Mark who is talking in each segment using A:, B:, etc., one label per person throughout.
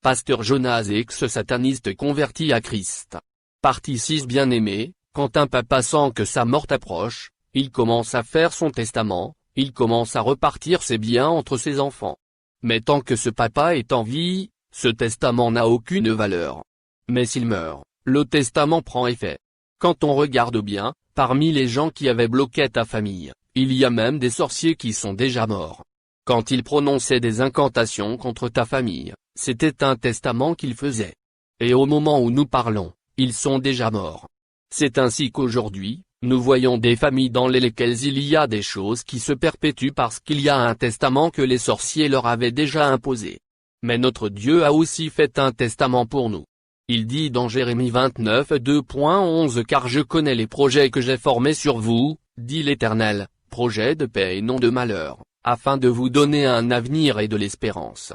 A: Pasteur Jonas ex-sataniste converti à Christ. Partie 6. Bien-aimé, quand un papa sent que sa mort approche, il commence à faire son testament, il commence à repartir ses biens entre ses enfants. Mais tant que ce papa est en vie, ce testament n'a aucune valeur. Mais s'il meurt, le testament prend effet. Quand on regarde bien, parmi les gens qui avaient bloqué ta famille, il y a même des sorciers qui sont déjà morts. Quand ils prononçaient des incantations contre ta famille, c'était un testament qu'ils faisaient. Et au moment où nous parlons, ils sont déjà morts. C'est ainsi qu'aujourd'hui, nous voyons des familles dans lesquelles il y a des choses qui se perpétuent parce qu'il y a un testament que les sorciers leur avaient déjà imposé. Mais notre Dieu a aussi fait un testament pour nous. Il dit dans Jérémie 29 2.11 « Car je connais les projets que j'ai formés sur vous, dit l'Éternel, projets de paix et non de malheur, afin de vous donner un avenir et de l'espérance. »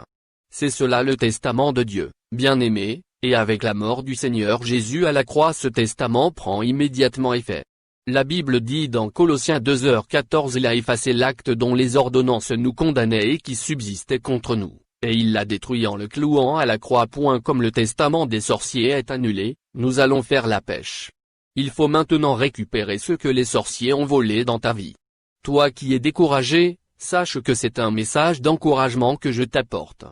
A: C'est cela le testament de Dieu, bien-aimé, et avec la mort du Seigneur Jésus à la croix ce testament prend immédiatement effet. La Bible dit dans Colossiens 2h14 « Il a effacé l'acte dont les ordonnances nous condamnaient et qui subsistait contre nous. Et il l'a détruit en le clouant à la croix. » Comme le testament des sorciers est annulé, nous allons faire la pêche. Il faut maintenant récupérer ce que les sorciers ont volé dans ta vie. Toi qui es découragé, sache que c'est un message d'encouragement que je t'apporte.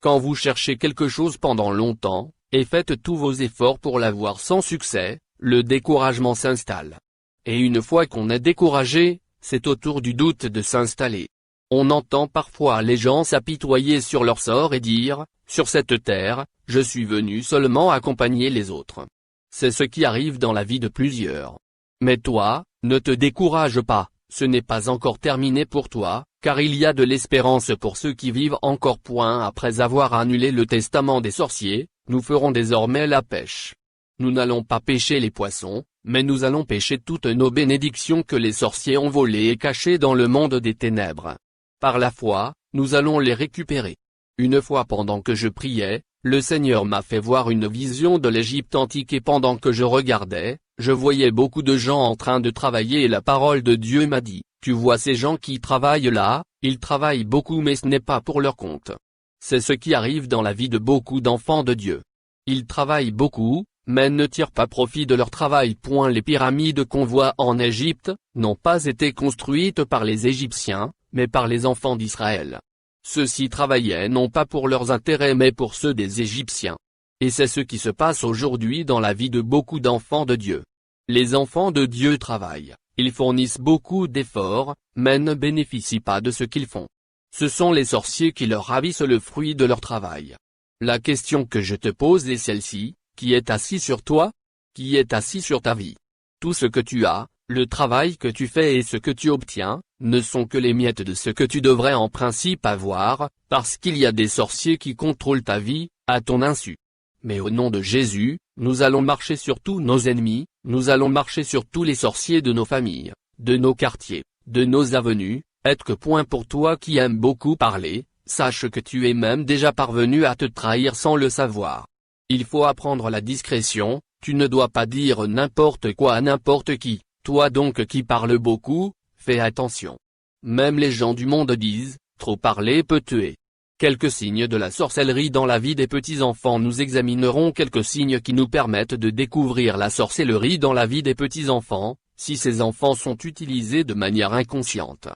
A: Quand vous cherchez quelque chose pendant longtemps, et faites tous vos efforts pour l'avoir sans succès, le découragement s'installe. Et une fois qu'on est découragé, c'est au tour du doute de s'installer. On entend parfois les gens s'apitoyer sur leur sort et dire, « Sur cette terre, je suis venu seulement accompagner les autres. » C'est ce qui arrive dans la vie de plusieurs. Mais toi, ne te décourage pas, ce n'est pas encore terminé pour toi, car il y a de l'espérance pour ceux qui vivent encore. Après avoir annulé le testament des sorciers, nous ferons désormais la pêche. Nous n'allons pas pêcher les poissons, mais nous allons pêcher toutes nos bénédictions que les sorciers ont volées et cachées dans le monde des ténèbres. Par la foi, nous allons les récupérer. Une fois pendant que je priais, le Seigneur m'a fait voir une vision de l'Égypte antique et pendant que je regardais, je voyais beaucoup de gens en train de travailler et la parole de Dieu m'a dit, « Tu vois ces gens qui travaillent là, ils travaillent beaucoup mais ce n'est pas pour leur compte. » C'est ce qui arrive dans la vie de beaucoup d'enfants de Dieu. Ils travaillent beaucoup, mais ne tirent pas profit de leur travail. Les pyramides qu'on voit en Égypte, n'ont pas été construites par les Égyptiens, mais par les enfants d'Israël. Ceux-ci travaillaient non pas pour leurs intérêts mais pour ceux des Égyptiens. Et c'est ce qui se passe aujourd'hui dans la vie de beaucoup d'enfants de Dieu. Les enfants de Dieu travaillent, ils fournissent beaucoup d'efforts, mais ne bénéficient pas de ce qu'ils font. Ce sont les sorciers qui leur ravissent le fruit de leur travail. La question que je te pose est celle-ci, qui est assis sur toi? Qui est assis sur ta vie? Tout ce que tu as, le travail que tu fais et ce que tu obtiens, ne sont que les miettes de ce que tu devrais en principe avoir, parce qu'il y a des sorciers qui contrôlent ta vie, à ton insu. Mais au nom de Jésus, nous allons marcher sur tous nos ennemis, nous allons marcher sur tous les sorciers de nos familles, de nos quartiers, de nos avenues. Pour toi qui aimes beaucoup parler, sache que tu es même déjà parvenu à te trahir sans le savoir. Il faut apprendre la discrétion, tu ne dois pas dire n'importe quoi à n'importe qui. Toi donc qui parles beaucoup, fais attention. Même les gens du monde disent, trop parler peut tuer. Quelques signes de la sorcellerie dans la vie des petits-enfants. Nous examinerons quelques signes qui nous permettent de découvrir la sorcellerie dans la vie des petits-enfants, si ces enfants sont utilisés de manière inconsciente.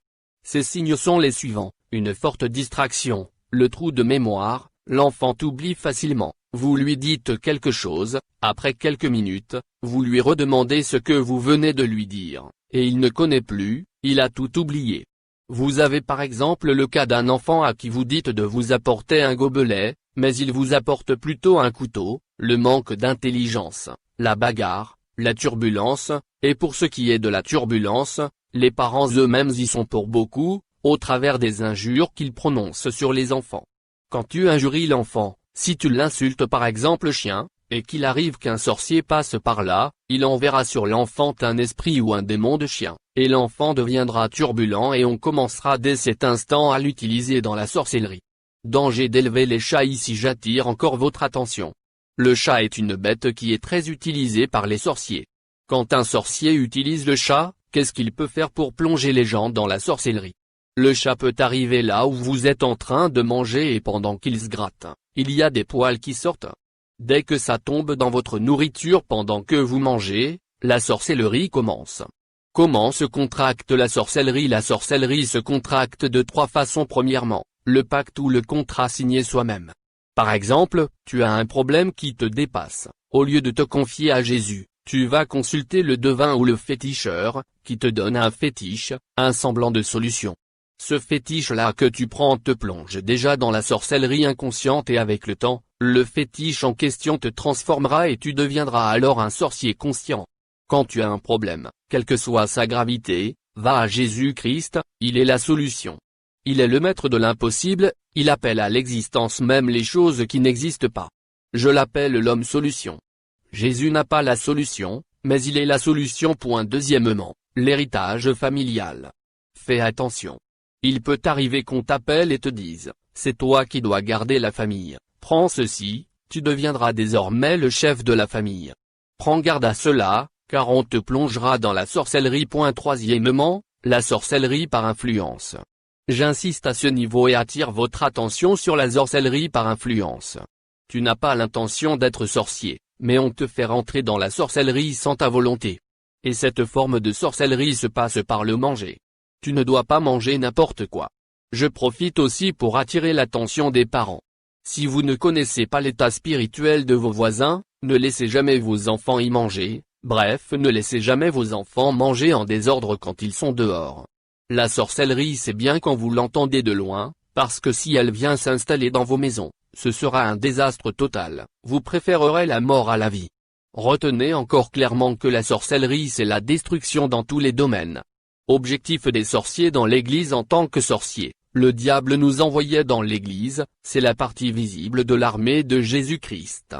A: Ces signes sont les suivants, une forte distraction, le trou de mémoire, l'enfant oublie facilement. Vous lui dites quelque chose, après quelques minutes, vous lui redemandez ce que vous venez de lui dire, et il ne connaît plus, il a tout oublié. Vous avez par exemple le cas d'un enfant à qui vous dites de vous apporter un gobelet, mais il vous apporte plutôt un couteau, le manque d'intelligence, la bagarre, la turbulence, et pour ce qui est de la turbulence, les parents eux-mêmes y sont pour beaucoup, au travers des injures qu'ils prononcent sur les enfants. Quand tu injuries l'enfant, si tu l'insultes par exemple chien, et qu'il arrive qu'un sorcier passe par là, il enverra sur l'enfant un esprit ou un démon de chien, et l'enfant deviendra turbulent et on commencera dès cet instant à l'utiliser dans la sorcellerie. Danger d'élever les chats. Ici j'attire encore votre attention. Le chat est une bête qui est très utilisée par les sorciers. Quand un sorcier utilise le chat, qu'est-ce qu'il peut faire pour plonger les gens dans la sorcellerie? Le chat peut arriver là où vous êtes en train de manger et pendant qu'il se gratte, il y a des poils qui sortent. Dès que ça tombe dans votre nourriture pendant que vous mangez, la sorcellerie commence. Comment se contracte la sorcellerie? La sorcellerie se contracte de 3 façons. Premièrement, le pacte ou le contrat signé soi-même. Par exemple, tu as un problème qui te dépasse. Au lieu de te confier à Jésus, tu vas consulter le devin ou le féticheur, qui te donne un fétiche, un semblant de solution. Ce fétiche-là que tu prends te plonge déjà dans la sorcellerie inconsciente et avec le temps, le fétiche en question te transformera et tu deviendras alors un sorcier conscient. Quand tu as un problème, quelle que soit sa gravité, va à Jésus-Christ, il est la solution. Il est le maître de l'impossible, il appelle à l'existence même les choses qui n'existent pas. Je l'appelle l'homme solution. Jésus n'a pas la solution, mais il est la solution. Deuxièmement, l'héritage familial. Fais attention. Il peut arriver qu'on t'appelle et te dise, c'est toi qui dois garder la famille, prends ceci, tu deviendras désormais le chef de la famille. Prends garde à cela, car on te plongera dans la sorcellerie. Troisièmement, la sorcellerie par influence. J'insiste à ce niveau et attire votre attention sur la sorcellerie par influence. Tu n'as pas l'intention d'être sorcier, mais on te fait rentrer dans la sorcellerie sans ta volonté. Et cette forme de sorcellerie se passe par le manger. Tu ne dois pas manger n'importe quoi. Je profite aussi pour attirer l'attention des parents. Si vous ne connaissez pas l'état spirituel de vos voisins, ne laissez jamais vos enfants y manger, bref, ne laissez jamais vos enfants manger en désordre quand ils sont dehors. La sorcellerie c'est bien quand vous l'entendez de loin, parce que si elle vient s'installer dans vos maisons, ce sera un désastre total, vous préférerez la mort à la vie. Retenez encore clairement que la sorcellerie c'est la destruction dans tous les domaines. Objectif des sorciers dans l'Église. En tant que sorciers, le diable nous envoyait dans l'Église, c'est la partie visible de l'armée de Jésus-Christ.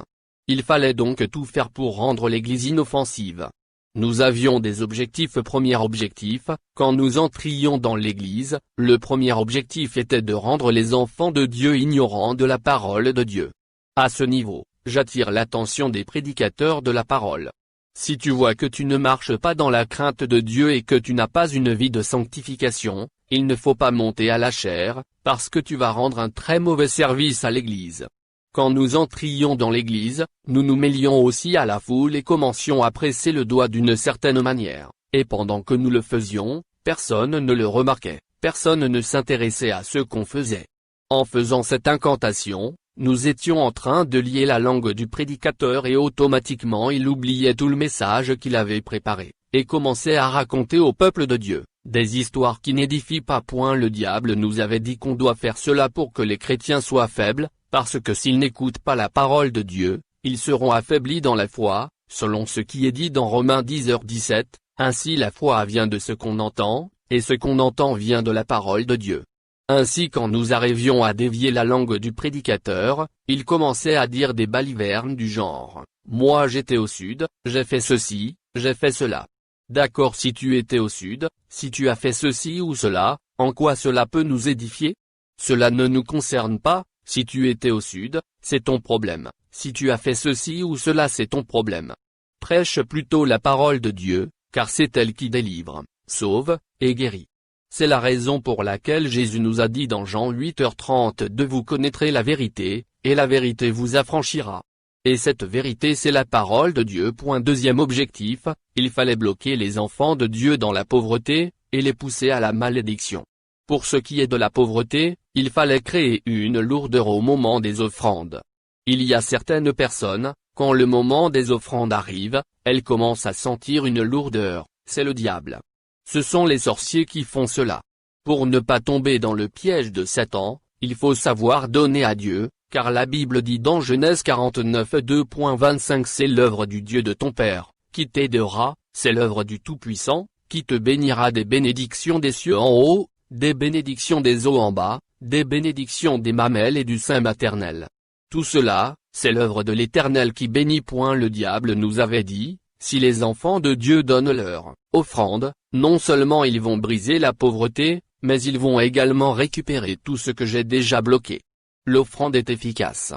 A: Il fallait donc tout faire pour rendre l'Église inoffensive. Nous avions des objectifs. Premier objectif, quand nous entrions dans l'Église, le premier objectif était de rendre les enfants de Dieu ignorants de la parole de Dieu. À ce niveau, j'attire l'attention des prédicateurs de la parole. Si tu vois que tu ne marches pas dans la crainte de Dieu et que tu n'as pas une vie de sanctification, il ne faut pas monter à la chair, parce que tu vas rendre un très mauvais service à l'Église. Quand nous entrions dans l'Église, nous nous mêlions aussi à la foule et commencions à presser le doigt d'une certaine manière, et pendant que nous le faisions, personne ne le remarquait, personne ne s'intéressait à ce qu'on faisait. En faisant cette incantation, nous étions en train de lier la langue du prédicateur et automatiquement il oubliait tout le message qu'il avait préparé, et commençait à raconter au peuple de Dieu, des histoires qui n'édifient pas. Le diable nous avait dit qu'on doit faire cela pour que les chrétiens soient faibles, parce que s'ils n'écoutent pas la parole de Dieu, ils seront affaiblis dans la foi, selon ce qui est dit dans Romains 10h17, ainsi la foi vient de ce qu'on entend, et ce qu'on entend vient de la parole de Dieu. Ainsi quand nous arrivions à dévier la langue du prédicateur, il commençait à dire des balivernes du genre, « Moi j'étais au sud, j'ai fait ceci, j'ai fait cela. » D'accord, si tu étais au sud, si tu as fait ceci ou cela, en quoi cela peut nous édifier? Cela ne nous concerne pas, si tu étais au sud, c'est ton problème, si tu as fait ceci ou cela c'est ton problème. Prêche plutôt la parole de Dieu, car c'est elle qui délivre, sauve, et guérit. C'est la raison pour laquelle Jésus nous a dit dans Jean 8h30 vous connaîtrez la vérité, et la vérité vous affranchira. Et cette vérité c'est la parole de Dieu. Deuxième objectif, il fallait bloquer les enfants de Dieu dans la pauvreté, et les pousser à la malédiction. Pour ce qui est de la pauvreté, il fallait créer une lourdeur au moment des offrandes. Il y a certaines personnes, quand le moment des offrandes arrive, elles commencent à sentir une lourdeur, c'est le diable. Ce sont les sorciers qui font cela. Pour ne pas tomber dans le piège de Satan, il faut savoir donner à Dieu, car la Bible dit dans Genèse 49:2.25 c'est l'œuvre du Dieu de ton Père, qui t'aidera, c'est l'œuvre du Tout-Puissant, qui te bénira des bénédictions des cieux en haut, des bénédictions des eaux en bas, des bénédictions des mamelles et du sein maternel. Tout cela, c'est l'œuvre de l'Éternel qui bénit. Le diable nous avait dit, si les enfants de Dieu donnent leur offrande, non seulement ils vont briser la pauvreté, mais ils vont également récupérer tout ce que j'ai déjà bloqué. L'offrande est efficace.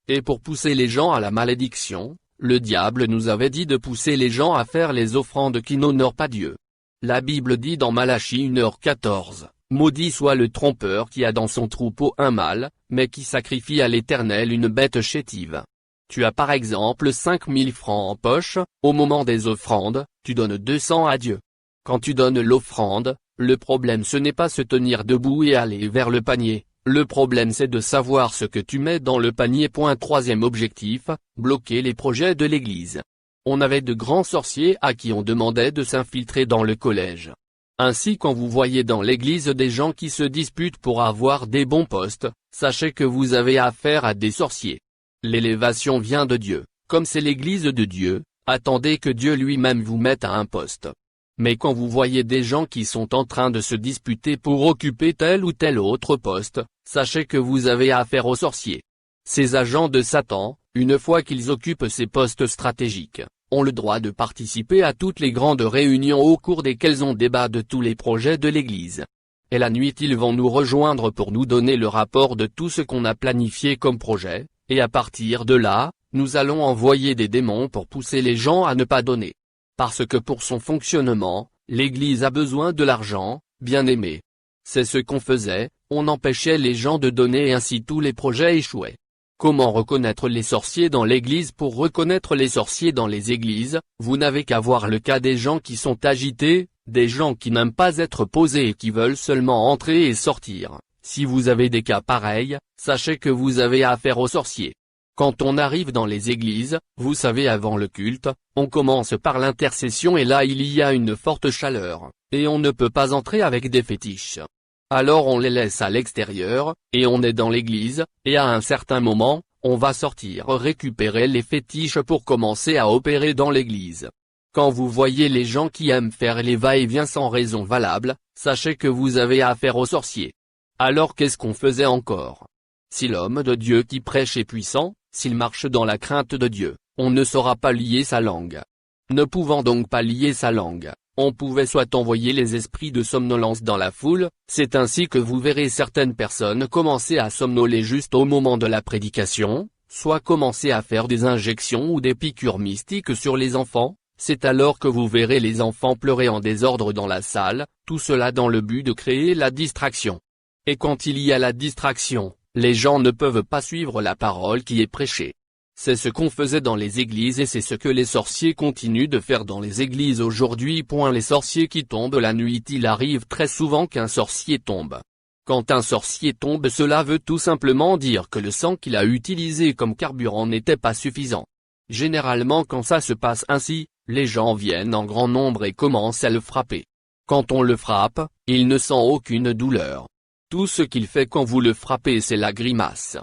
A: Et pour pousser les gens à la malédiction, le diable nous avait dit de pousser les gens à faire les offrandes qui n'honorent pas Dieu. La Bible dit dans Malachie 1h14, Maudit soit le trompeur qui a dans son troupeau un mâle, mais qui sacrifie à l'Éternel une bête chétive. Tu as par exemple 5000 francs en poche, au moment des offrandes, tu donnes 200 à Dieu. Quand tu donnes l'offrande, le problème ce n'est pas se tenir debout et aller vers le panier, le problème c'est de savoir ce que tu mets dans le panier. Troisième objectif, bloquer les projets de l'Église. On avait de grands sorciers à qui on demandait de s'infiltrer dans le collège. Ainsi quand vous voyez dans l'Église des gens qui se disputent pour avoir des bons postes, sachez que vous avez affaire à des sorciers. L'élévation vient de Dieu, comme c'est l'Église de Dieu, attendez que Dieu lui-même vous mette à un poste. Mais quand vous voyez des gens qui sont en train de se disputer pour occuper tel ou tel autre poste, sachez que vous avez affaire aux sorciers. Ces agents de Satan, une fois qu'ils occupent ces postes stratégiques, ont le droit de participer à toutes les grandes réunions au cours desquelles on débat de tous les projets de l'Église. Et la nuit ils vont nous rejoindre pour nous donner le rapport de tout ce qu'on a planifié comme projet, et à partir de là, nous allons envoyer des démons pour pousser les gens à ne pas donner. Parce que pour son fonctionnement, l'Église a besoin de l'argent, bien-aimé. C'est ce qu'on faisait, on empêchait les gens de donner et ainsi tous les projets échouaient. Comment reconnaître les sorciers dans l'Église? Pour reconnaître les sorciers dans les églises, vous n'avez qu'à voir le cas des gens qui sont agités, des gens qui n'aiment pas être posés et qui veulent seulement entrer et sortir. Si vous avez des cas pareils, sachez que vous avez affaire aux sorciers. Quand on arrive dans les églises, vous savez avant le culte, on commence par l'intercession et là il y a une forte chaleur, et on ne peut pas entrer avec des fétiches. Alors on les laisse à l'extérieur, et on est dans l'église, et à un certain moment, on va sortir récupérer les fétiches pour commencer à opérer dans l'église. Quand vous voyez les gens qui aiment faire les va-et-vient sans raison valable, sachez que vous avez affaire aux sorciers. Alors qu'est-ce qu'on faisait encore? Si l'homme de Dieu qui prêche est puissant, s'il marche dans la crainte de Dieu, on ne saura pas lier sa langue. Ne pouvant donc pas lier sa langue, on pouvait soit envoyer les esprits de somnolence dans la foule, c'est ainsi que vous verrez certaines personnes commencer à somnoler juste au moment de la prédication, soit commencer à faire des injections ou des piqûres mystiques sur les enfants, c'est alors que vous verrez les enfants pleurer en désordre dans la salle, tout cela dans le but de créer la distraction. Et quand il y a la distraction, les gens ne peuvent pas suivre la parole qui est prêchée. C'est ce qu'on faisait dans les églises et c'est ce que les sorciers continuent de faire dans les églises aujourd'hui. Les sorciers qui tombent la nuit, il arrive très souvent qu'un sorcier tombe. Quand un sorcier tombe, cela veut tout simplement dire que le sang qu'il a utilisé comme carburant n'était pas suffisant. Généralement quand ça se passe ainsi, les gens viennent en grand nombre et commencent à le frapper. Quand on le frappe, il ne sent aucune douleur. Tout ce qu'il fait quand vous le frappez c'est la grimace.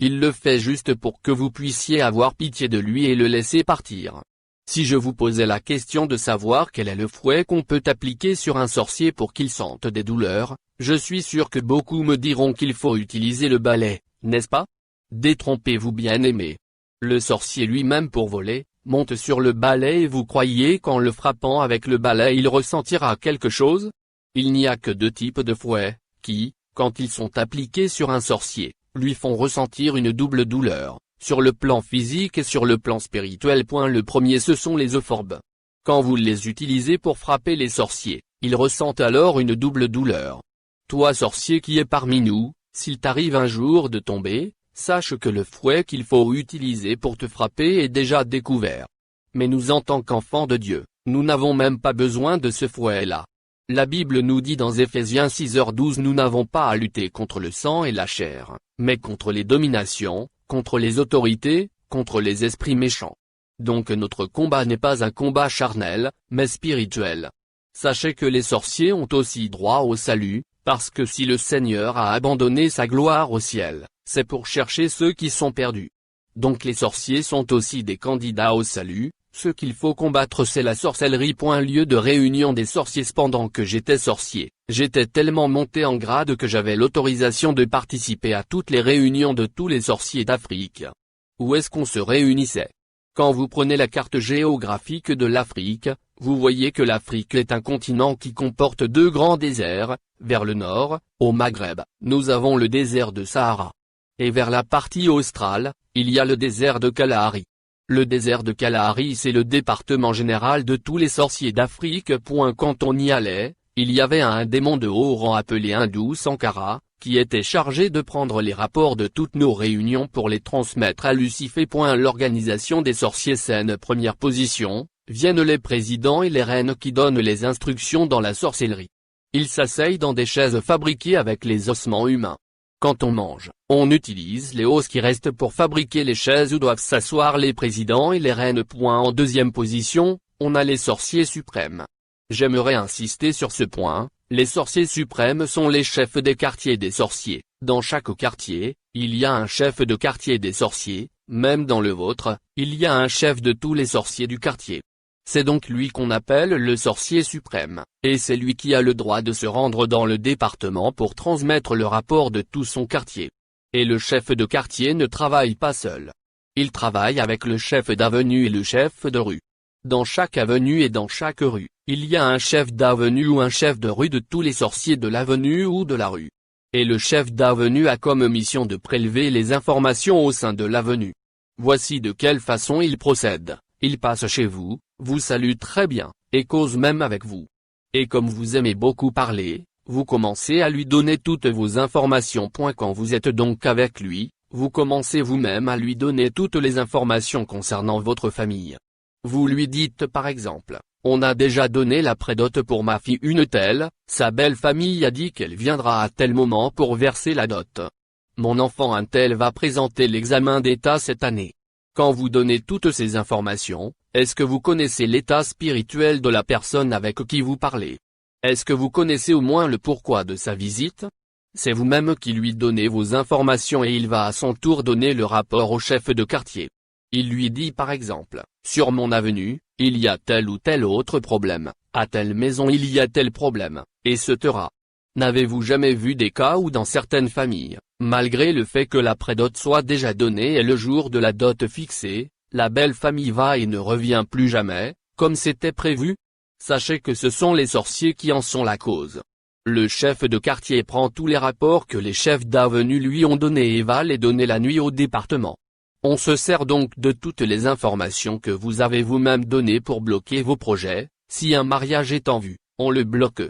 A: Il le fait juste pour que vous puissiez avoir pitié de lui et le laisser partir. Si je vous posais la question de savoir quel est le fouet qu'on peut appliquer sur un sorcier pour qu'il sente des douleurs, je suis sûr que beaucoup me diront qu'il faut utiliser le balai, n'est-ce pas? Détrompez-vous bien-aimés. Le sorcier lui-même pour voler, monte sur le balai et vous croyez qu'en le frappant avec le balai il ressentira quelque chose? Il n'y a que deux types de fouets, qui, quand ils sont appliqués sur un sorcier, lui font ressentir une double douleur, sur le plan physique et sur le plan spirituel. Le premier ce sont les euphorbes. Quand vous les utilisez pour frapper les sorciers, ils ressentent alors une double douleur. Toi sorcier qui es parmi nous, s'il t'arrive un jour de tomber, sache que le fouet qu'il faut utiliser pour te frapper est déjà découvert. Mais nous en tant qu'enfants de Dieu, nous n'avons même pas besoin de ce fouet-là. La Bible nous dit dans Éphésiens 6h12 nous n'avons pas à lutter contre le sang et la chair, mais contre les dominations, contre les autorités, contre les esprits méchants. Donc notre combat n'est pas un combat charnel, mais spirituel. Sachez que les sorciers ont aussi droit au salut, parce que si le Seigneur a abandonné sa gloire au ciel, c'est pour chercher ceux qui sont perdus. Donc les sorciers sont aussi des candidats au salut. Ce qu'il faut combattre c'est la sorcellerie. Lieu de réunion des sorciers. Pendant que j'étais sorcier, j'étais tellement monté en grade que j'avais l'autorisation de participer à toutes les réunions de tous les sorciers d'Afrique. Où est-ce qu'on se réunissait? Quand vous prenez la carte géographique de l'Afrique, vous voyez que l'Afrique est un continent qui comporte deux grands déserts. Vers le nord, au Maghreb, nous avons le désert de Sahara. Et vers la partie australe, il y a le désert de Kalahari. Le désert de Kalahari c'est le département général de tous les sorciers d'Afrique. Quand on y allait, il y avait un démon de haut rang appelé Hindou Sankara, qui était chargé de prendre les rapports de toutes nos réunions pour les transmettre à Lucifer. L'organisation des sorciers scène première position, viennent les présidents et les reines qui donnent les instructions dans la sorcellerie. Ils s'asseyent dans des chaises fabriquées avec les ossements humains. Quand on mange, on utilise les os qui restent pour fabriquer les chaises où doivent s'asseoir les présidents et les reines. En deuxième position, on a les sorciers suprêmes. J'aimerais insister sur ce point, les sorciers suprêmes sont les chefs des quartiers des sorciers. Dans chaque quartier, il y a un chef de quartier des sorciers, même dans le vôtre, il y a un chef de tous les sorciers du quartier. C'est donc lui qu'on appelle le sorcier suprême, et c'est lui qui a le droit de se rendre dans le département pour transmettre le rapport de tout son quartier. Et le chef de quartier ne travaille pas seul. Il travaille avec le chef d'avenue et le chef de rue. Dans chaque avenue et dans chaque rue, il y a un chef d'avenue ou un chef de rue de tous les sorciers de l'avenue ou de la rue. Et le chef d'avenue a comme mission de prélever les informations au sein de l'avenue. Voici de quelle façon il procède. Il passe chez vous, vous salue très bien, et cause même avec vous. Et comme vous aimez beaucoup parler, vous commencez à lui donner toutes vos informations. Quand vous êtes donc avec lui, vous commencez vous-même à lui donner toutes les informations concernant votre famille. Vous lui dites par exemple, on a déjà donné la prédot pour ma fille une telle, sa belle famille a dit qu'elle viendra à tel moment pour verser la dot. Mon enfant un tel va présenter l'examen d'état cette année. Quand vous donnez toutes ces informations, est-ce que vous connaissez l'état spirituel de la personne avec qui vous parlez? Est-ce que vous connaissez au moins le pourquoi de sa visite? C'est vous-même qui lui donnez vos informations et il va à son tour donner le rapport au chef de quartier. Il lui dit par exemple, sur mon avenue, il y a tel ou tel autre problème, à telle maison il y a tel problème, etc. N'avez-vous jamais vu des cas où dans certaines familles, malgré le fait que la prédot soit déjà donnée et le jour de la dot fixé, la belle famille va et ne revient plus jamais, comme c'était prévu? Sachez que ce sont les sorciers qui en sont la cause. Le chef de quartier prend tous les rapports que les chefs d'avenue lui ont donnés et va les donner la nuit au département. On se sert donc de toutes les informations que vous avez vous-même données pour bloquer vos projets. Si un mariage est en vue, on le bloque.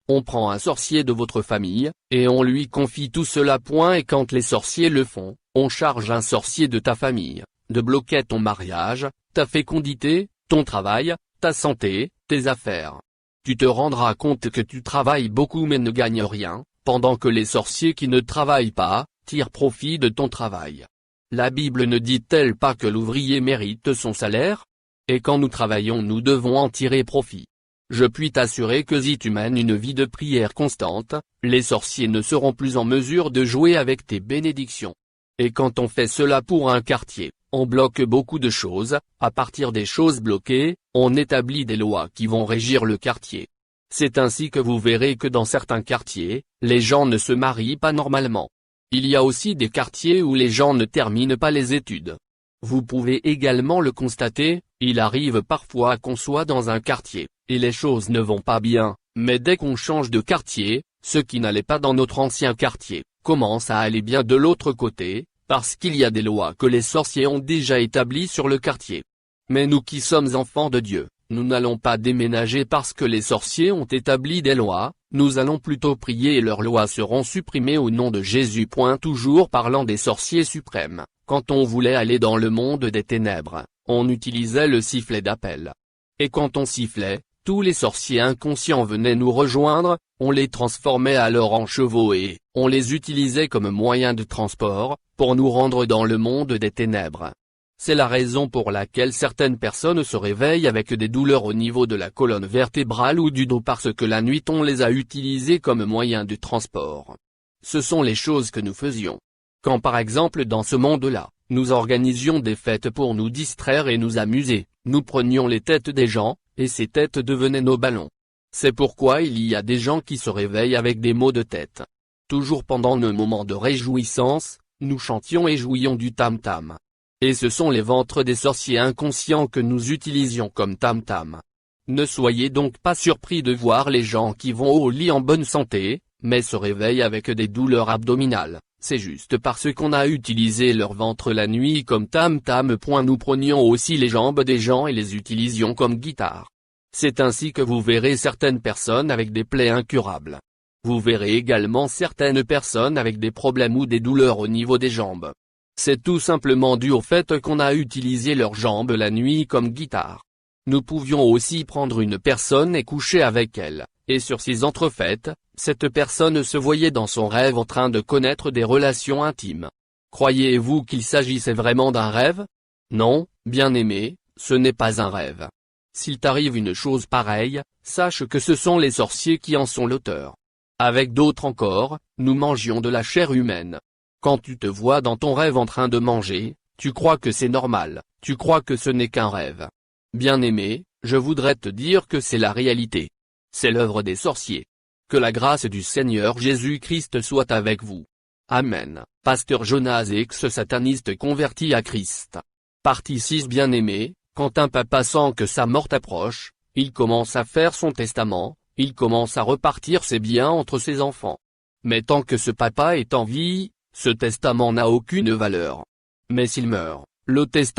A: On prend un sorcier de votre famille, et on lui confie tout cela. Et quand les sorciers le font, on charge un sorcier de ta famille, de bloquer ton mariage, ta fécondité, ton travail, ta santé, tes affaires. Tu te rendras compte que tu travailles beaucoup mais ne gagnes rien, pendant que les sorciers qui ne travaillent pas, tirent profit de ton travail. La Bible ne dit-elle pas que l'ouvrier mérite son salaire? Et quand nous travaillons nous devons en tirer profit. Je puis t'assurer que si tu mènes une vie de prière constante, les sorciers ne seront plus en mesure de jouer avec tes bénédictions. Et quand on fait cela pour un quartier, on bloque beaucoup de choses. À partir des choses bloquées, on établit des lois qui vont régir le quartier. C'est ainsi que vous verrez que dans certains quartiers, les gens ne se marient pas normalement. Il y a aussi des quartiers où les gens ne terminent pas les études. Vous pouvez également le constater, il arrive parfois qu'on soit dans un quartier, et les choses ne vont pas bien, mais dès qu'on change de quartier, ce qui n'allait pas dans notre ancien quartier, commence à aller bien de l'autre côté, parce qu'il y a des lois que les sorciers ont déjà établies sur le quartier. Mais nous qui sommes enfants de Dieu, nous n'allons pas déménager parce que les sorciers ont établi des lois, nous allons plutôt prier et leurs lois seront supprimées au nom de Jésus. Toujours parlant des sorciers suprêmes, quand on voulait aller dans le monde des ténèbres, on utilisait le sifflet d'appel. Et quand on sifflait, tous les sorciers inconscients venaient nous rejoindre, on les transformait alors en chevaux et on les utilisait comme moyen de transport, pour nous rendre dans le monde des ténèbres. C'est la raison pour laquelle certaines personnes se réveillent avec des douleurs au niveau de la colonne vertébrale ou du dos parce que la nuit on les a utilisées comme moyen de transport. Ce sont les choses que nous faisions. Quand par exemple dans ce monde-là, nous organisions des fêtes pour nous distraire et nous amuser, nous prenions les têtes des gens, et ces têtes devenaient nos ballons. C'est pourquoi il y a des gens qui se réveillent avec des maux de tête. Toujours pendant nos moments de réjouissance, nous chantions et jouions du tam-tam. Et ce sont les ventres des sorciers inconscients que nous utilisions comme tam-tam. Ne soyez donc pas surpris de voir les gens qui vont au lit en bonne santé, mais se réveillent avec des douleurs abdominales. C'est juste parce qu'on a utilisé leur ventre la nuit comme tam-tam. Nous prenions aussi les jambes des gens et les utilisions comme guitare. C'est ainsi que vous verrez certaines personnes avec des plaies incurables. Vous verrez également certaines personnes avec des problèmes ou des douleurs au niveau des jambes. C'est tout simplement dû au fait qu'on a utilisé leurs jambes la nuit comme guitare. Nous pouvions aussi prendre une personne et coucher avec elle, et sur ces entrefaites, cette personne se voyait dans son rêve en train de connaître des relations intimes. Croyez-vous qu'il s'agissait vraiment d'un rêve? Non, bien-aimé, ce n'est pas un rêve. S'il t'arrive une chose pareille, sache que ce sont les sorciers qui en sont l'auteur. Avec d'autres encore, nous mangions de la chair humaine. Quand tu te vois dans ton rêve en train de manger, tu crois que c'est normal, tu crois que ce n'est qu'un rêve. Bien-aimé, je voudrais te dire que c'est la réalité. C'est l'œuvre des sorciers. Que la grâce du Seigneur Jésus-Christ soit avec vous. Amen. Pasteur Jonas, ex-sataniste converti à Christ. Partie 6. Bien-aimé, quand un papa sent que sa mort approche, il commence à faire son testament, il commence à repartir ses biens entre ses enfants. Mais tant que ce papa est en vie, ce testament n'a aucune valeur. Mais s'il meurt, le testament